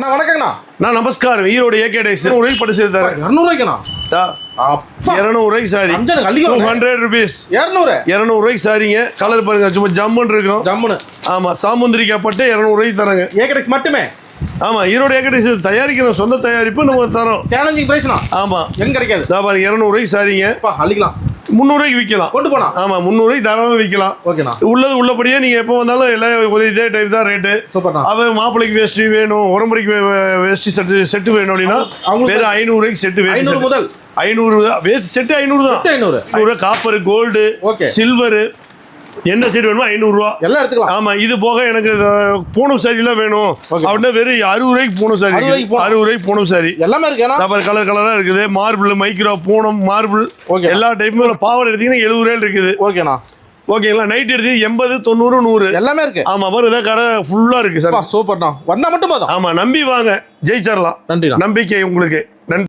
அண்ணா வணக்கங்கண்ணா. நான் நமஸ்காரம். Erode AK dies ரூபாய் பட்டு சேர்த்து தரேன். 200 ரூபாய்க்குண்ணா. 200 ரூபாய்க்கு சாரி. 200 rupees. 200 ரூபாய்க்கு சாரிங்க. கலர் பாருங்க சும்மா ஜம்முன்னு இருக்கும். ஜம்முன்னு. ஆமா சாமுந்திரிக்காய் பட்டு 200 ரூபாய்க்கு தரேங்க. ஏகே டைஸ் மட்டுமே. ஆமா ஈரோடு ஏகே டைஸ் தயாரிக்கிற சொந்த தயாரிப்பு நம்ம தரோம். சேலஞ்சிங் பிரைஸ்ண்ணா. ஆமா எங்க கிடைக்காது. இதா பாருங்க 200 ரூபாய்க்கு சாரிங்க. அள்ளிக்கலாம். 300 ரூபாய்க்கு விற்கலாம். கொண்டு போனா. ஆமா 300 ரூபாய்க்கு தாராளமா விற்கலாம். ஓகேண்ணா. உள்ளது உள்ளபடியே நீங்க எப்போ வந்தாலும் எல்லாம் இதே டைப் தான் ரேட்டு. சூப்பர்ண்ணா. அவன் மாப்பிளைக்கு வேஷ்டி வேணும், உரம்பரைக்கு வேஷ்டி செட்டு வேணும் அப்படின்னா வேற 500 ரூபாய்க்கு செட்டு வேணும். 500 முதல் 500 செட்டு 500 தான். 500 காப்பர், கோல்டு, சில்வர் என்ன சைடு வேணுமோ 500 ரூபா எல்லாம் எடுத்துக்கலாம். ஆமா இது போக எனக்கு பூனம் சாரி எல்லாம் வேணும் அப்படின்னா வெறும் 60 ரூபாய்க்கு பூனம் சாரி. 60 ரூபாய்க்கு பூனம் சாரி எல்லாமே இருக்கு. கலர் கலரா இருக்குது. மார்பிள், மைக்ரோ, பூனம், மார்பிள் எல்லா டைப்பும். பாவாடை எடுத்தீங்கன்னா 70 ரூபாய் இருக்குது. ஓகேண்ணா. ஓகேங்களா. நைட் எடுத்து 80, 90, 100 எல்லாமே இருக்கு. ஆமா பாருங்க கடை ஃபுல்லா இருக்கு சார். சூப்பர்ண்ணா. வந்தா மட்டும் போதும். ஆமா நம்பி வாங்க, ஜெயிச்சிடலாம். நம்பிக்கை உங்களுக்கு.